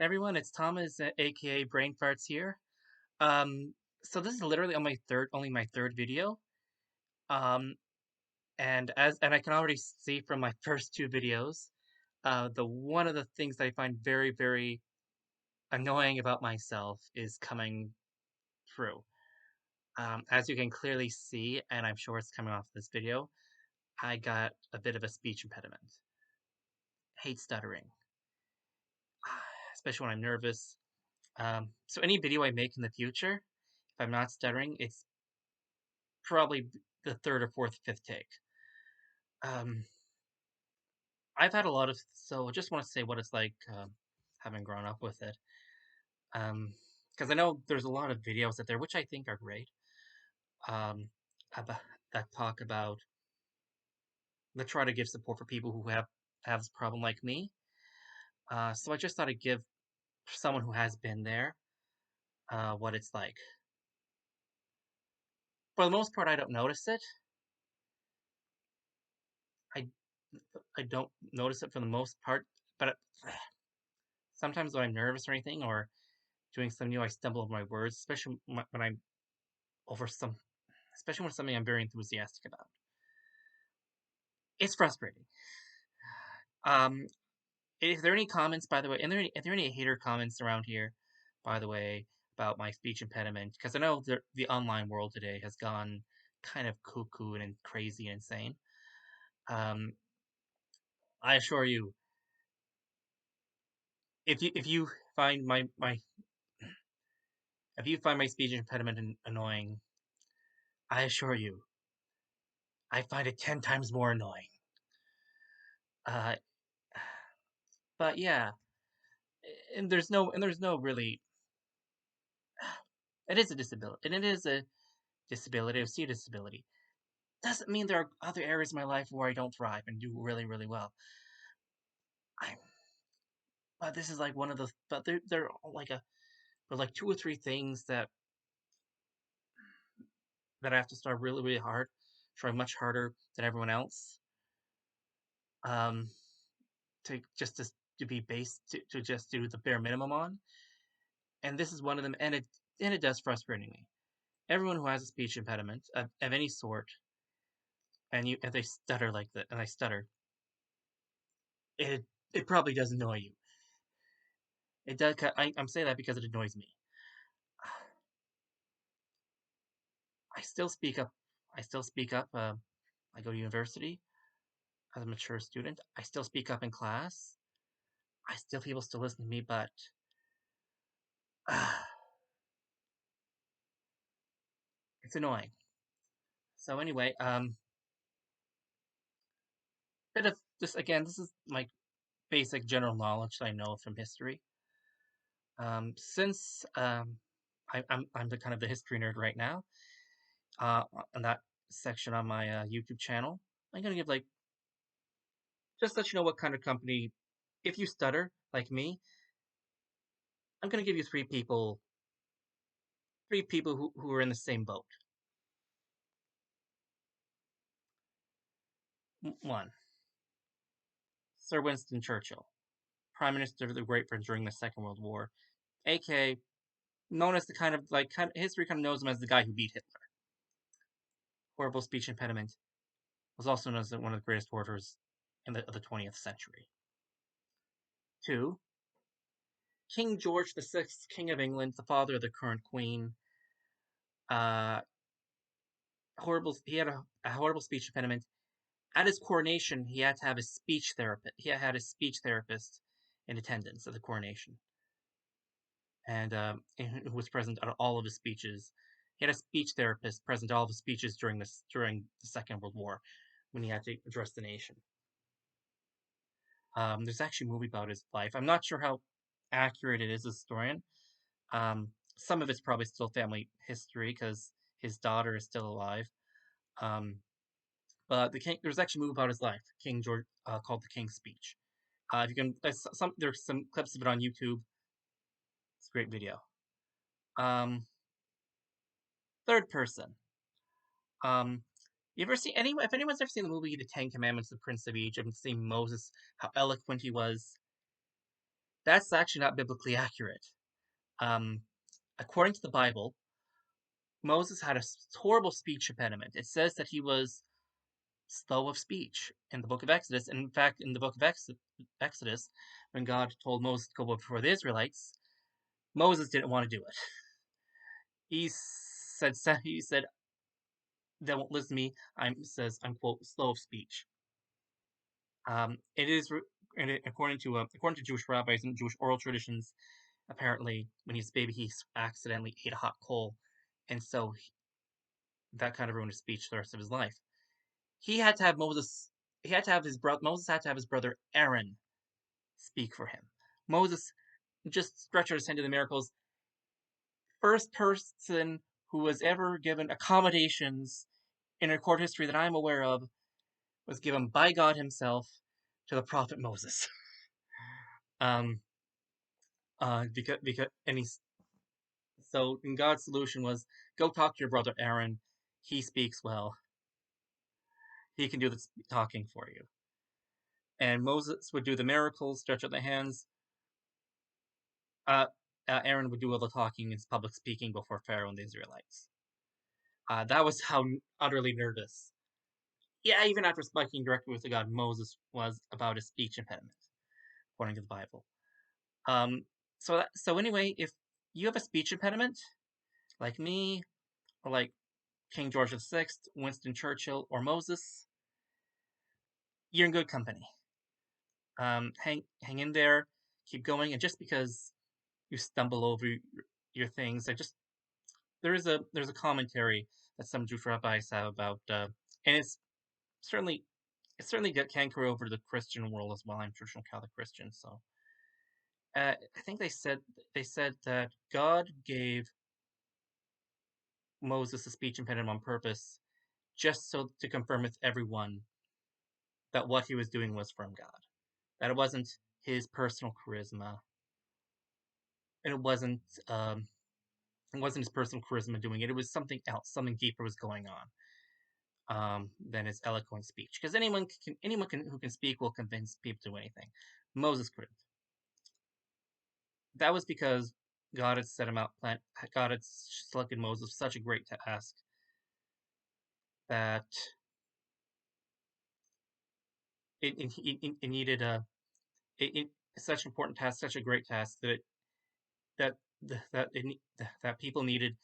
Everyone, it's Thomas, aka Brain Farts here. Um, so this is literally on only my third video. Um, and I can already see from my first two videos, the one of the things that I find very, very annoying about myself is coming through. As you can clearly see, and I'm sure it's coming off this video, I got a bit of a speech impediment. Hate stuttering, especially when I'm nervous. So any video I make in the future, if I'm not stuttering, it's probably the third or fourth, fifth take. Um, I've had a lot of, so I just want to say what it's like having grown up with it. Because I know there's a lot of videos out there, which I think are great, um, about, that talk about, that try to give support for people who have this problem like me. So I just thought I'd give someone who has been there what it's like. For the most part, I don't notice it. I I don't notice it for the most part, but sometimes when I'm nervous or anything, or doing something new, I stumble over my words, especially when I'm over some, especially when something I'm very enthusiastic about. It's frustrating. Um, if there are any comments, by the way, and if there are any hater comments around here, by the way, about my speech impediment, because I know the online world today has gone kind of cuckoo and crazy and insane. Um, I assure you, if you find my if you find my speech impediment annoying, I assure you, I find it 10 times more annoying. Uh, but yeah, and there's no really. It is a disability, and it is a disability. I see a disability. Doesn't mean there are other areas of my life where I don't thrive and do really, really well. I'm, but this is like one of those. But they're like like two or three things that I have to start really, really hard, try much harder than everyone else. Um, to just to be based to just do the bare minimum on, and this is one of them, and it does frustrate me. Everyone who has a speech impediment of any sort, and they stutter like that, and I stutter, it it probably does annoy you. It does. I'm saying that because it annoys me. I still speak up. I still speak up. I go to university as a mature student. I still speak up in class. People still listen to me, but uh, it's annoying. So anyway, bit of this again. This is my basic general knowledge that I know from history. Since I'm the kind of the history nerd right now. On that section on my YouTube channel, I'm gonna give like just let you know what kind of company. If you stutter like me, I'm gonna give you three people who are in the same boat. One, Sir Winston Churchill, Prime Minister of the Great Britain during the Second World War, aka known as the history kind of knows him as the guy who beat Hitler. Horrible speech impediment, was also known as one of the greatest orators of the 20th century. Two, King George VI, King of England, the father of the current Queen. Uh, horrible. He had a horrible speech impediment. At his coronation, he had to have a speech therapist. He had a speech therapist in attendance at the coronation, and who was present at all of his speeches. He had a speech therapist present at all of his speeches during the Second World War, when he had to address the nation. There's actually a movie about his life. I'm not sure how accurate it is as a historian. Some of it's probably still family history because his daughter is still alive. Um, but there's actually a movie about his life, King George, called The King's Speech. If you can, there's some clips of it on YouTube. It's a great video. Um, Third person. You ever see anyone? If anyone's ever seen the movie The Ten Commandments, The Prince of Egypt, and seen Moses, how eloquent he was, That's actually not biblically accurate. According to the Bible, Moses had a horrible speech impediment. It says that he was slow of speech in the book of Exodus. And in fact, in the book of Exodus, when God told Moses to go before the Israelites, Moses didn't want to do it. He said they won't listen to me. I'm quote slow of speech. It is according to Jewish rabbis and Jewish oral traditions. Apparently, when he was a baby, he accidentally ate a hot coal, and so that kind of ruined his speech the rest of his life. He had to have Moses. He had to have his brother. Moses had to have his brother Aaron speak for him. Moses just stretched his hand to the miracles. First person who was ever given accommodations in record history that I'm aware of was given by God Himself to the prophet Moses. um, because and he's so and God's solution was go talk to your brother Aaron. He speaks well. He can do the talking for you. And Moses would do the miracles, stretch out the hands. Aaron would do all the talking and public speaking before Pharaoh and the Israelites. That was how utterly nervous. Yeah, even after speaking directly with the God, Moses was about his speech impediment, according to the Bible. So anyway, if you have a speech impediment, like me, or like King George VI, Winston Churchill, or Moses, you're in good company. Hang in there, keep going, and just because you stumble over your things, there's a commentary that some Jewish rabbis have about, and certainly it certainly can carry over to the Christian world as well. I'm traditional Catholic Christian, so I think they said that God gave Moses a speech impediment on purpose, just so to confirm with everyone that what he was doing was from God, that it wasn't his personal charisma, and it wasn't his personal charisma doing it. It was something else, something deeper was going on. Than his eloquent speech, because who can speak will convince people to do anything. Moses couldn't. That was because God had set him out. God had selected Moses for such a great task that it needed such an important task, such a great task that that it, that people needed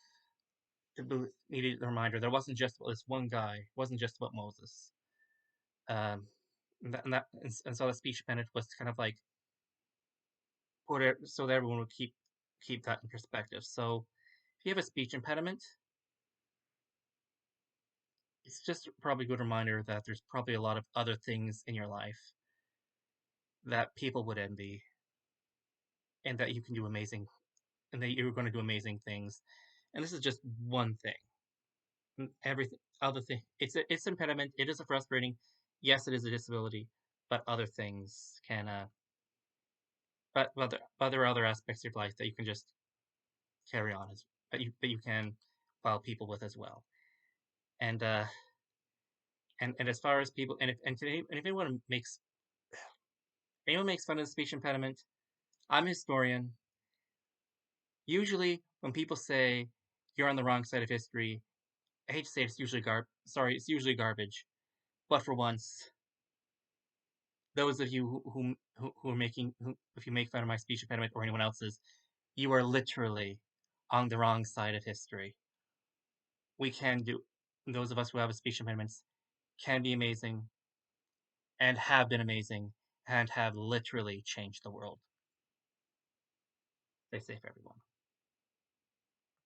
a reminder. There wasn't just about this one guy. It wasn't just about Moses. And so the speech impediment was kind of like put it so that everyone would keep that in perspective. So if you have a speech impediment, it's just probably a good reminder that there's probably a lot of other things in your life that people would envy, and that you can do amazing, and that you're going to do amazing things. And this is just one thing. Everything other thing, it's impediment. It is a frustrating. Yes, it is a disability, but other things can but there are other aspects of life that you can just carry on as that you can file people with as well. And and as far as people and if anyone makes fun of the speech impediment, I'm a historian. Usually when people say you're on the wrong side of history, I hate to say it, it's usually garbage. But for once, those of you who are if you make fun of my speech impediment or anyone else's, you are literally on the wrong side of history. We can do Those of us who have a speech impediments can be amazing and have been amazing and have literally changed the world. Stay safe, everyone.